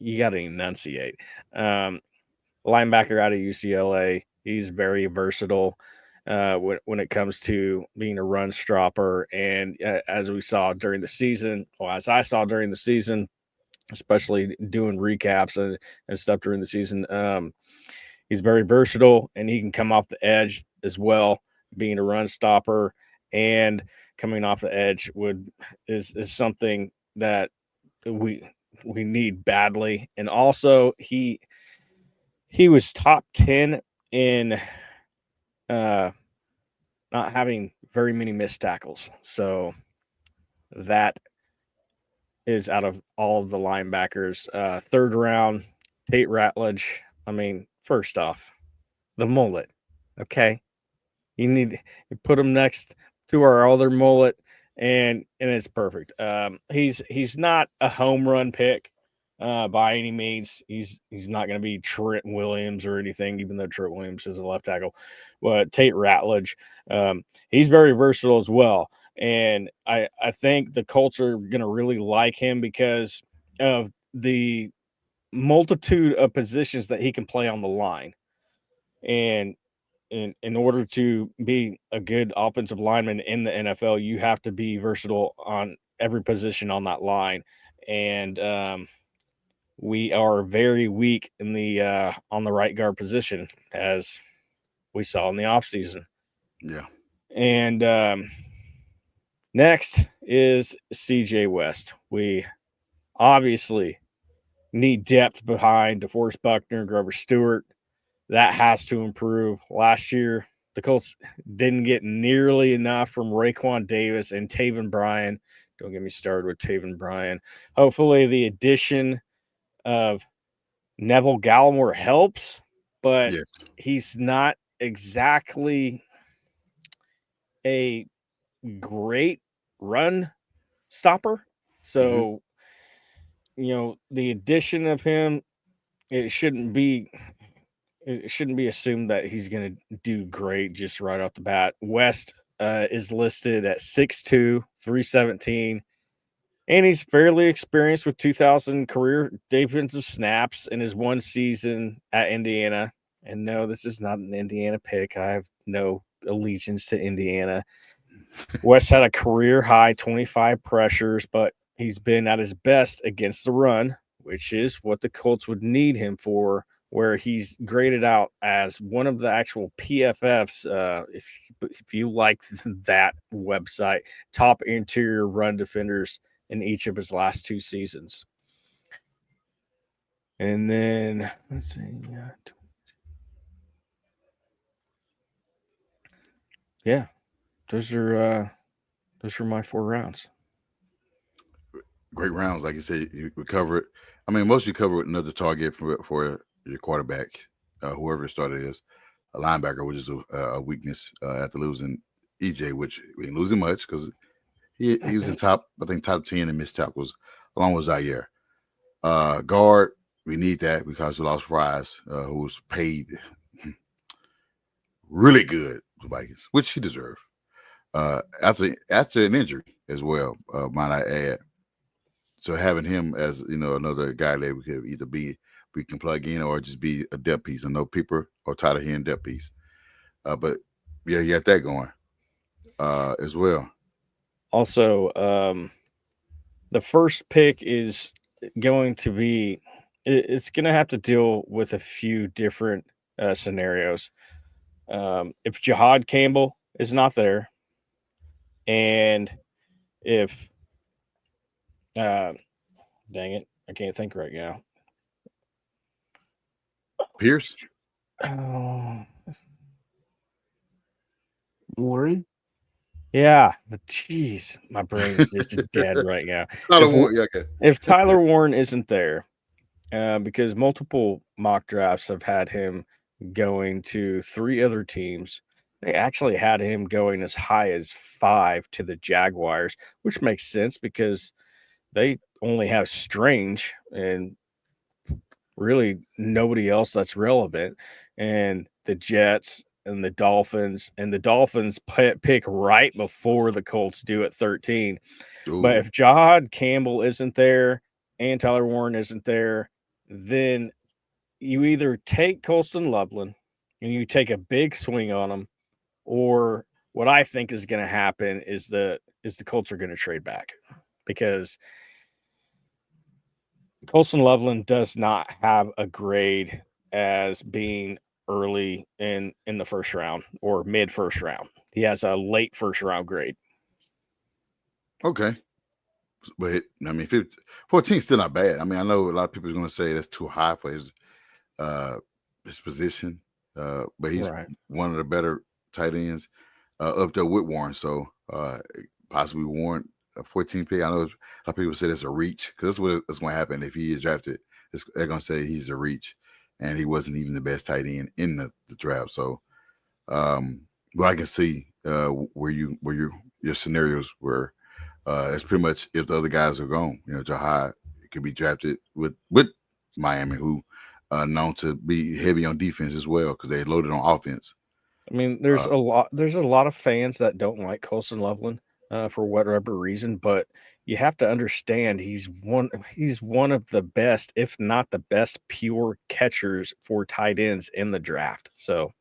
You got to enunciate. Linebacker out of UCLA. He's very versatile when it comes to being a run stopper. And as we saw during the season, or as I saw during the season, especially doing recaps and stuff during the season. He's very versatile, and he can come off the edge as well, being a run stopper and coming off the edge is something that we need badly. And also he was top 10 in not having very many missed tackles. So that is out of all of the linebackers. Third round, Tate Ratledge. I mean, first off, the mullet. Okay. You put him next to our other mullet, and it's perfect. He's not a home run pick by any means. He's not going to be Trent Williams or anything, even though Trent Williams is a left tackle. But Tate Ratledge, he's very versatile as well. And I think the Colts are going to really like him because of the multitude of positions that he can play on the line. And in order to be a good offensive lineman in the NFL, you have to be versatile on every position on that line. And we are very weak in the on the right guard position, as we saw in the offseason. Yeah. And next is CJ West. We obviously need depth behind DeForest Buckner, Grover Stewart. That has to improve. Last year, the Colts didn't get nearly enough from Raekwon Davis and Taven Bryan. Don't get me started with Taven Bryan. Hopefully, the addition of Neville Gallimore helps, but Yes. he's not exactly a great run stopper. So, the addition of him, it shouldn't be assumed that he's going to do great just right off the bat. West is listed at 6'2", 317, and he's fairly experienced with 2,000 career defensive snaps in his one season at Indiana. And no, this is not an Indiana pick. I have no allegiance to Indiana. West had a career high 25 pressures, but he's been at his best against the run, which is what the Colts would need him for, where he's graded out as one of the actual PFFs, if you like that website, top interior run defenders in each of his last two seasons. And then, let's see. Yeah, those are my 4 rounds. Great rounds. Like you said, you cover it. I mean, most you cover another target for your quarterback, whoever the starter is, a linebacker, which is a weakness after losing EJ, which we ain't losing much because he was in top 10 in missed tackles, along with Zaire. Guard, we need that because we lost Fries, who was paid really good to Vikings, which he deserved. After an injury as well, might I add. So having him as another guy that we could either we can plug in or just be a depth piece. I know people are tired of hearing depth piece, but yeah, you got that going as well. Also, the first pick is going to be it's going to have to deal with a few different scenarios. If Jihad Campbell is not there, and if dang it, I can't think right now. Pierce? Oh, Warren? yeah. But jeez, my brain is just dead right now. Okay. If Tyler Warren isn't there, because multiple mock drafts have had him going to 3 other teams. They actually had him going as high as 5 to the Jaguars, which makes sense because they only have Strange and really nobody else that's relevant. And the Jets and the Dolphins pick right before the Colts do at 13. Ooh. But if Jihad Campbell isn't there and Tyler Warren isn't there, then you either take Colston Loveland and you take a big swing on him, or what I think is going to happen is the Colts are going to trade back because Colson Loveland does not have a grade as being early in the first round or mid first round. He has a late first round grade. Okay. But I mean, 14 is still not bad. I mean, I know a lot of people are going to say that's too high for his position, but he's Right. one of the better tight ends up there with Warren. So possibly Warren, a 14 pick. I know a lot of people say that's a reach because that's going to happen if he is drafted. They're going to say he's a reach, and he wasn't even the best tight end in the draft. So, but I can see where your scenarios were. It's pretty much if the other guys are gone. You know, Jahad could be drafted with Miami, who known to be heavy on defense as well because they loaded on offense. I mean, there's a lot of fans that don't like Colson Loveland for whatever reason, but you have to understand he's one of the best, if not the best, pure catchers for tight ends in the draft. So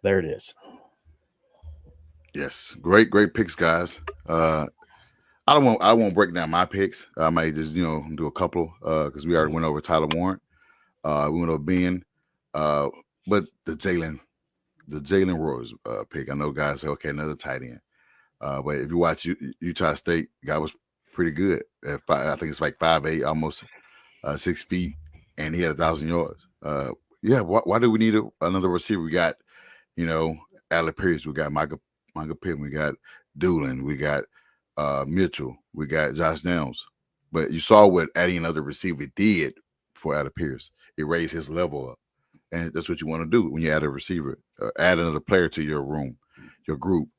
there it is. Yes, great picks, guys. I won't break down my picks. I might just do a couple because we already went over Tyler Warren. We went over Ben, but the Jalen Royals pick. I know guys say, okay, another tight end. But if you watch Utah State, guy was pretty good. I think it's like 5'8", almost 6 feet, and he had 1,000 yards. Why do we need another receiver? We got, Alec Pierce, we got Michael Pittman, we got Doolin, we got Mitchell, we got Josh Downs. But you saw what adding another receiver did for Alec Pierce. It raised his level up. And that's what you want to do when you add a receiver. Add another player to your room, your group.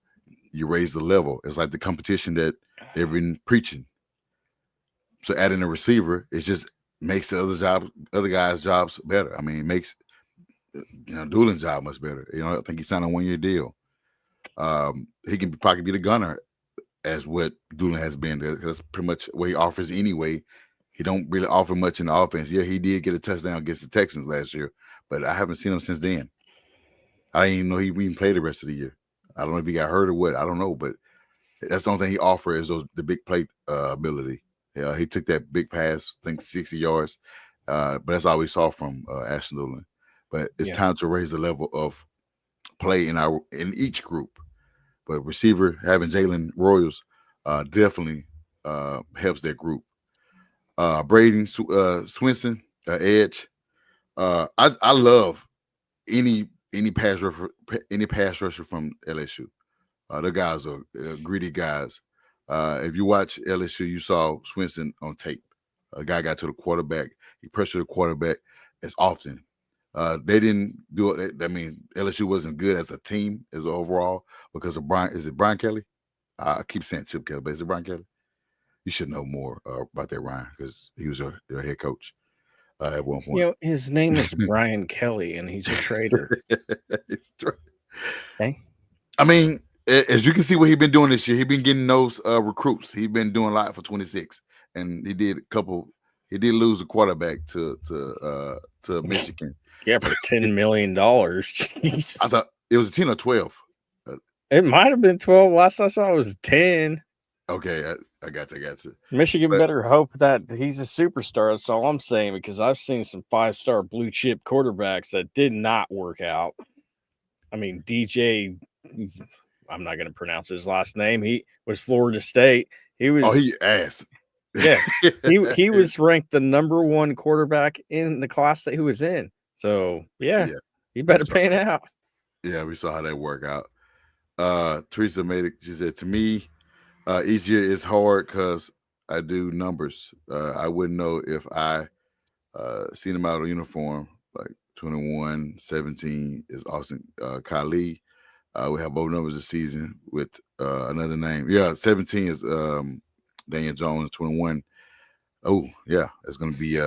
You raise the level. It's like the competition that they've been preaching. So adding a receiver, it just makes the other guys' jobs better. I mean, it makes Doolin's job much better. I think he signed a 1-year deal. He can probably be the gunner as what Doolin has been. That's pretty much what he offers anyway. He don't really offer much in the offense. Yeah, he did get a touchdown against the Texans last year, but I haven't seen him since then. I didn't even know he even played the rest of the year. I don't know if he got hurt or what. I don't know, but that's the only thing he offers is the big play ability. Yeah, he took that big pass, I think 60 yards, but that's all we saw from Ashton Doolin. But it's time to raise the level of play in each group. But receiver, having Jalen Royals definitely helps that group. Braden Swinson, edge. I love any pass rusher from LSU. The guys are greedy guys. If you watch LSU, you saw Swinson on tape. A guy got to the quarterback. He pressured the quarterback as often. They didn't do it. I mean, LSU wasn't good as a team as overall because of Brian. Is it Brian Kelly? I keep saying Chip Kelly, but is it Brian Kelly? You should know more about that, Ryan, because he was your head coach at one point. His name is Brian Kelly, and he's a traitor. It's true. Okay. I mean, as you can see what he's been doing this year, he's been getting those recruits. He's been doing a lot for 26, and he did lose a quarterback to Michigan. Yeah, for $10 million. Jesus. I thought it was 10 or 12. It might have been 12. Last I saw it was 10. Okay, I got you. Michigan better hope that he's a superstar. That's all I'm saying, because I've seen some 5-star blue chip quarterbacks that did not work out. I mean, DJ, I'm not going to pronounce his last name. He was Florida State. He was. Oh, he ass. Yeah, he was ranked the #1 quarterback in the class that he was in. So yeah. He better pan out. Yeah, we saw how that worked out. Teresa made it. She said, to me, each year is hard because I do numbers. I wouldn't know if I seen him out of uniform, like 21, 17 is Austin Kali. We have both numbers this season with another name. Yeah, 17 is Daniel Jones, 21. Oh, yeah, it's going to be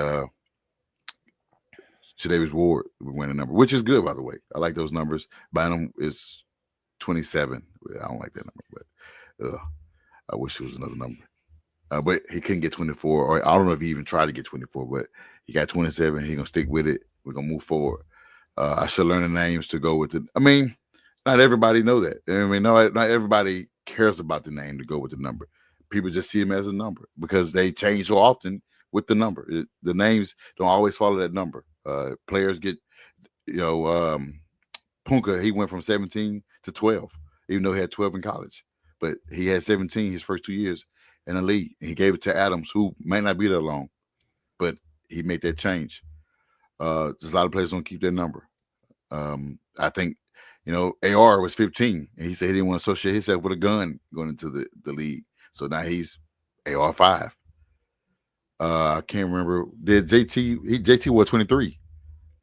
Tre'Davious Ward would win a number, which is good, by the way. I like those numbers. Bynum is 27. I don't like that number, but I wish it was another number. But he couldn't get 24, or I don't know if he even tried to get 24, but he got 27. He's going to stick with it. We're going to move forward. I should learn the names to go with it. I mean, not everybody know that. I mean, not everybody cares about the name to go with the number. People just see him as a number because they change so often with the number. The names don't always follow that number. Players get, Punka, he went from 17 to 12, even though he had 12 in college. But he had 17 his first 2 years in the league. And he gave it to Adams, who may not be there long, but he made that change. Just a lot of players don't keep their number. I think, AR was 15, and he said he didn't want to associate himself with a gun going into the league. So now he's AR 5. I can't remember. Did JT was 23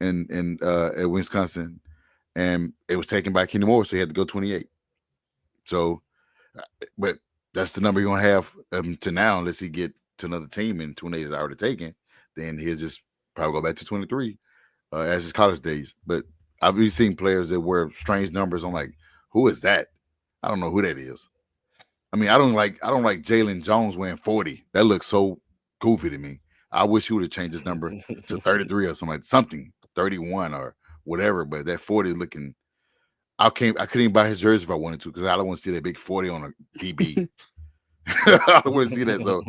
in at Wisconsin, and it was taken by Kenny Moore, so he had to go 28. So, but that's the number you're gonna have to now, unless he get to another team and 28 is already taken. Then he'll just probably go back to 23 as his college days. But I've really seen players that wear strange numbers. I'm like, who is that? I don't know who that is. I mean, I don't like Jalen Jones wearing 40. That looks so goofy to me. I wish he would have changed his number to 33 or something, 31 or whatever. But that 40 looking, I couldn't even buy his jersey if I wanted to, because I don't want to see that big 40 on a DB. I don't want to see that. So,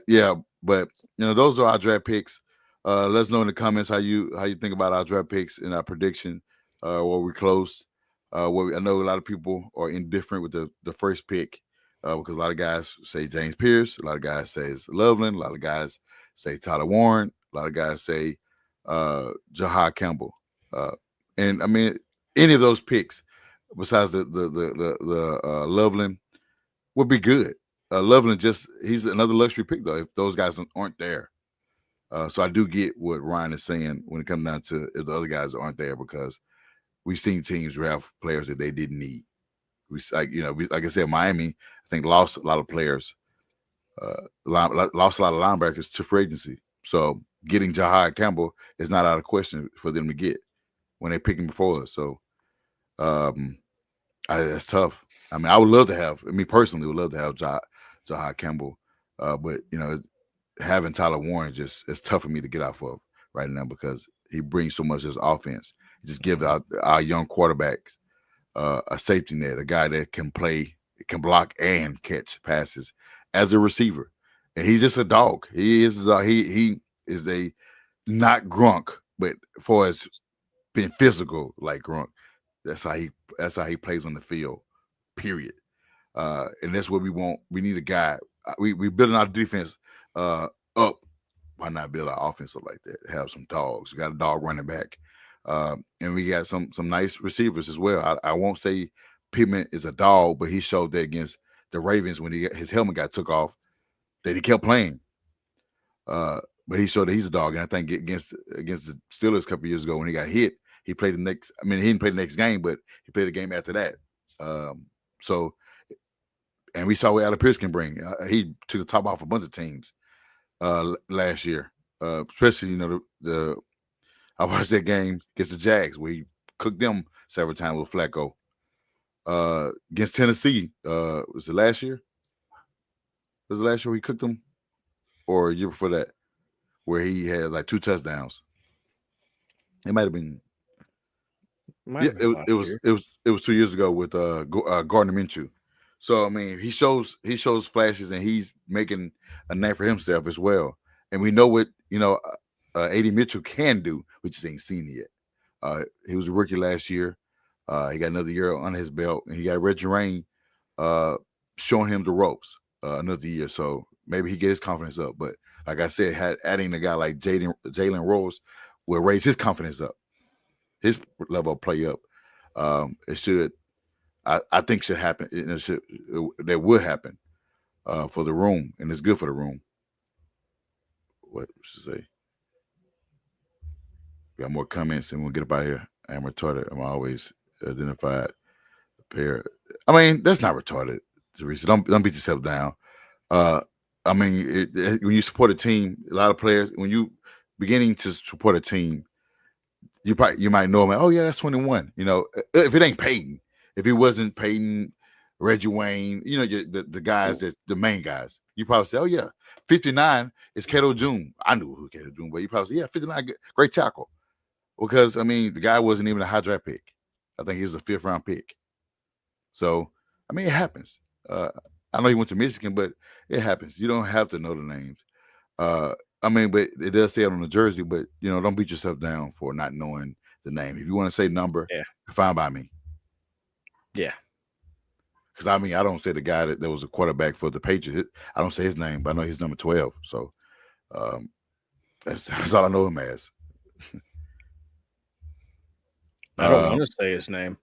yeah. But those are our draft picks. Let us know in the comments how you think about our draft picks and our prediction. Where we close. I know a lot of people are indifferent with the first pick. Because a lot of guys say James Pierce, a lot of guys say Loveland, a lot of guys say Tyler Warren, a lot of guys say Jahad Campbell, and I mean any of those picks besides the Loveland would be good. Loveland he's another luxury pick though if those guys aren't there. So I do get what Ryan is saying when it comes down to if the other guys aren't there, because we've seen teams draft players that they didn't need. Like I said, Miami, I think lost a lot of players, lost a lot of linebackers to free agency. So getting Jahad Campbell is not out of question for them to get when they pick him before us. So that's tough. I mean, I would love to have, me personally would love to have Jahad Campbell, but having Tyler Warren it's tough for me to get off of right now, because he brings so much as offense. He just gives our young quarterbacks a safety net, a guy that can block and catch passes as a receiver. And he's just a dog. He is a not Gronk, but for as being physical like Gronk, that's how he plays on the field, period. And that's what we want. We need a guy. We building our defense up. Why not build our offense up like that? Have some dogs. We got a dog running back. And we got some nice receivers as well. I won't say Pittman is a dog, but he showed that against the Ravens when his helmet got took off, that he kept playing. But he showed that he's a dog. And I think against the Steelers a couple years ago when he got hit, he played the next. I mean, he didn't play the next game, but he played the game after that. And we saw what Alec Pierce can bring. He took the top off a bunch of teams last year, especially I watched that game against the Jags where he cooked them several times with Flacco. Against Tennessee, was it last year? Was it last year he cooked them? Or a year before that, where he had like 2 touchdowns? It might have been. It was 2 years ago with Gardner Minshew. So I mean, he shows flashes, and he's making a name for himself as well. And we know what A.D. Mitchell can do, we just ain't seen it yet. He was a rookie last year. He got another year under his belt, and he got Reggie Rain showing him the ropes another year. So maybe he get his confidence up. But like I said, adding a guy like Jalen Rose will raise his confidence up, his level of play up. It should, I think, should happen. That would happen for the room, and it's good for the room. What should I say? We got more comments, and we'll get up out of here. I am retarded. I'm always identified. Pair. I mean, that's not retarded, Teresa. Don't beat yourself down. I mean, when you support a team, a lot of players, when you beginning to support a team, you might know him. Oh yeah, that's 21. If it ain't Peyton, if it wasn't Peyton, Reggie Wayne, the guys that the main guys, you probably say, oh yeah, 59 is Keto June. I knew who Keto June, but you probably say, yeah, 59, great tackle. Because I mean, the guy wasn't even a high draft pick. I think he was a 5th round pick. So I mean, it happens. I know he went to Michigan, but it happens. You don't have to know the names. I mean, but it does say it on the jersey. But don't beat yourself down for not knowing the name. If you want to say number, Yeah. fine by me. Yeah. Because I don't say the guy that was a quarterback for the Patriots. I don't say his name, but I know he's number 12. So that's all I know him as. I don't want to say his name.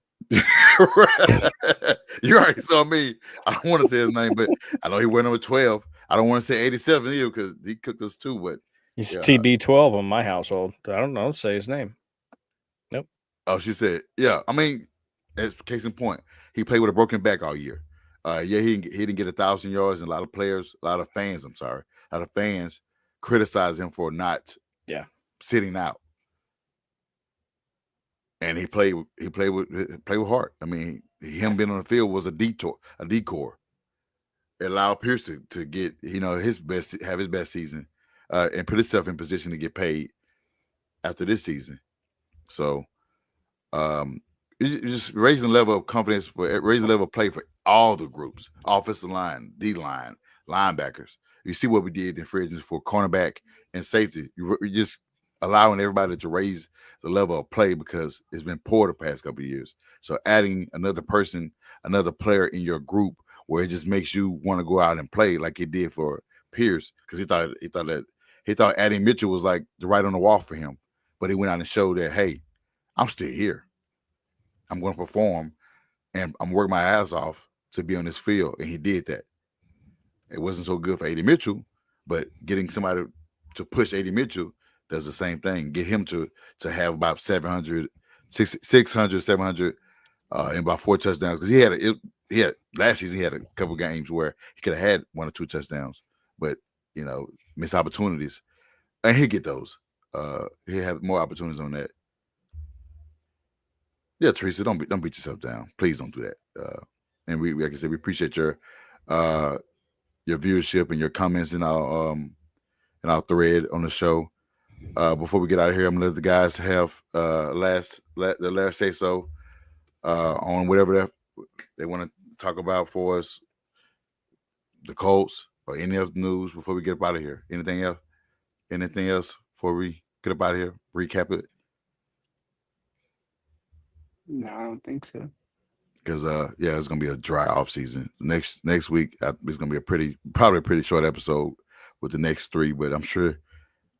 You already saw me. I don't want to say his name, but I know he went number 12. I don't want to say 87 either because he cooked us too. But he's TB12 in my household. I don't know. Say his name. Nope. Oh, she said, yeah. I mean, as case in point, he played with a broken back all year. He didn't get 1,000 yards, and a lot of fans criticize him for not sitting out. And he played with heart. I mean, him being on the field was a decor. It allowed Pierce to get have his best season, and put himself in position to get paid after this season. So, just raising the level of confidence, raising the level of play for all the groups, offensive line, D line, linebackers. You see what we did in free agency for cornerback and safety. You're just allowing everybody to raise the level of play because it's been poor the past couple of years. So adding another player in your group where it just makes you want to go out and play like it did for Pierce, because he thought adding Mitchell was like the write on the wall for him, but he went out and showed that, hey, I'm still here. I'm going to perform, and I'm working my ass off to be on this field, and he did that. It wasn't so good for A.D. Mitchell, but getting somebody to push A.D. Mitchell does the same thing. Get him to have about 600, 700, and about 4 touchdowns, because he had last season. He had a couple games where he could have had 1 or 2 touchdowns, but missed opportunities, and he'll get those. He'll have more opportunities on that. Yeah, Teresa, don't beat yourself down. Please don't do that. And we, like I said, we appreciate your viewership and your comments in our thread on the show. Before we get out of here, I'm gonna let the guys have the last say so on whatever they want to talk about for us, the Colts or any other news before we get up out of here. Anything else before we get up out of here? Recap it. No, I don't think so. Because it's gonna be a dry off season. Next week it's gonna be probably a pretty short episode with the next 3, but I'm sure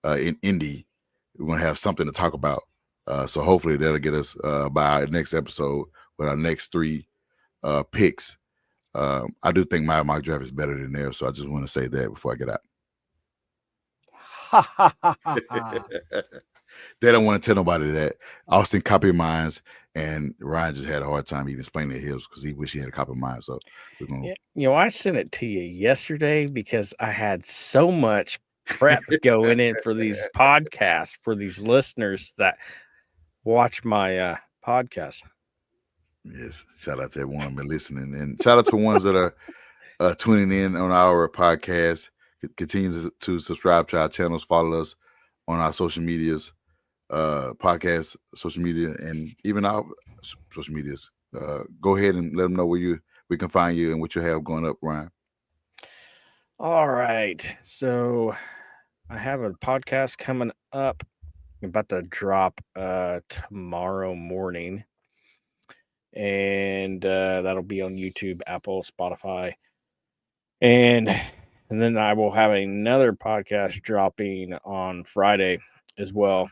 in Indy we're gonna have something to talk about. So hopefully that'll get us by our next episode with our next 3 picks. I do think my mock draft is better than theirs, so I just want to say that before I get out. They don't want to tell nobody that. Austin copied mine, and Ryan just had a hard time even explaining his because he wished he had a copy of mine. So we're gonna... I sent it to you yesterday because I had so much prep going in for these podcasts for these listeners that watch my podcast. Yes, shout out to everyone who's been listening, and shout out to ones that are tuning in on our podcast. Continue to subscribe to our channels, follow us on our social medias, podcast, social media, and even our social medias. Go ahead and let them know where we can find you and what you have going up, Ryan. All right. So I have a podcast coming up. I'm about to drop tomorrow morning. And that'll be on YouTube, Apple, Spotify. And then I will have another podcast dropping on Friday as well.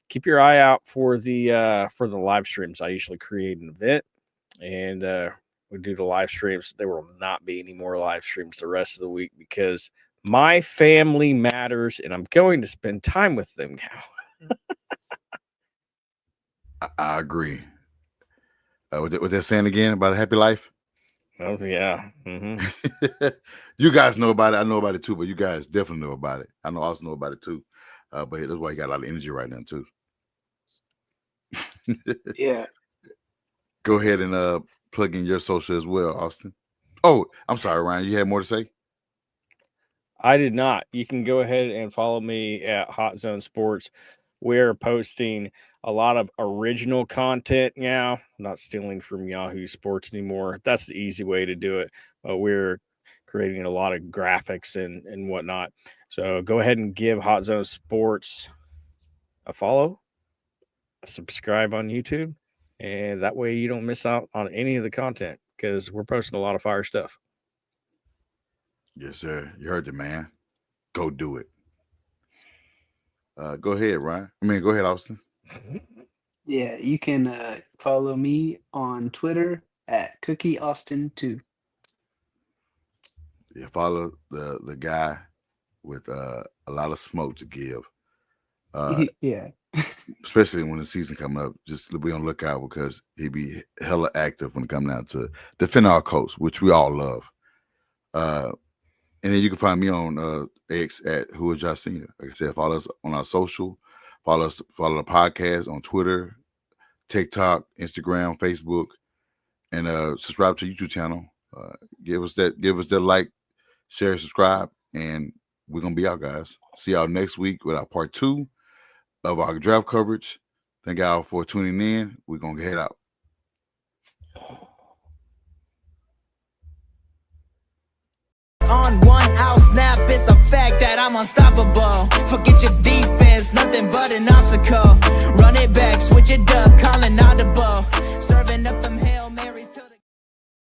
Keep your eye out for the live streams. I usually create an event and we do the live streams. There will not be any more live streams the rest of the week because my family matters and I'm going to spend time with them now. I agree. Was that saying again about a happy life? Oh, yeah. Mm-hmm. You guys know about it. I know about it too, but you guys definitely know about it. I also know about it too. But that's why you got a lot of energy right now too. Yeah. Go ahead and plug in your social as well, Austin. Oh, I'm sorry, Ryan. You had more to say? I did not. You can go ahead and follow me at Hot Zone Sports. We're posting a lot of original content now, not stealing from Yahoo Sports anymore. That's the easy way to do it. But we're creating a lot of graphics and whatnot. So go ahead and give Hot Zone Sports a follow, a subscribe on YouTube, and that way you don't miss out on any of the content because we're posting a lot of fire stuff. Yes, sir. You heard the man. Go do it. Go ahead, Ryan. Go ahead, Austin. Yeah, you can follow me on Twitter at CookieAustin2. Yeah, follow the guy with a lot of smoke to give. Yeah. Especially when the season coming up, just be on the lookout because he be hella active when it comes down to defend our coast, which we all love. And then you can find me on X at Who Is Y'all Senior. Like I said, follow us on our social, follow the podcast on Twitter, TikTok, Instagram, Facebook, and subscribe to YouTube channel. Give us that like, share, subscribe, and we're gonna be out, guys. See y'all next week with our part 2 of our draft coverage. Thank y'all for tuning in. We're gonna head out. On 1 out snap, it's a fact that I'm unstoppable. Forget your defense, nothing but an obstacle. Run it back, switch it up.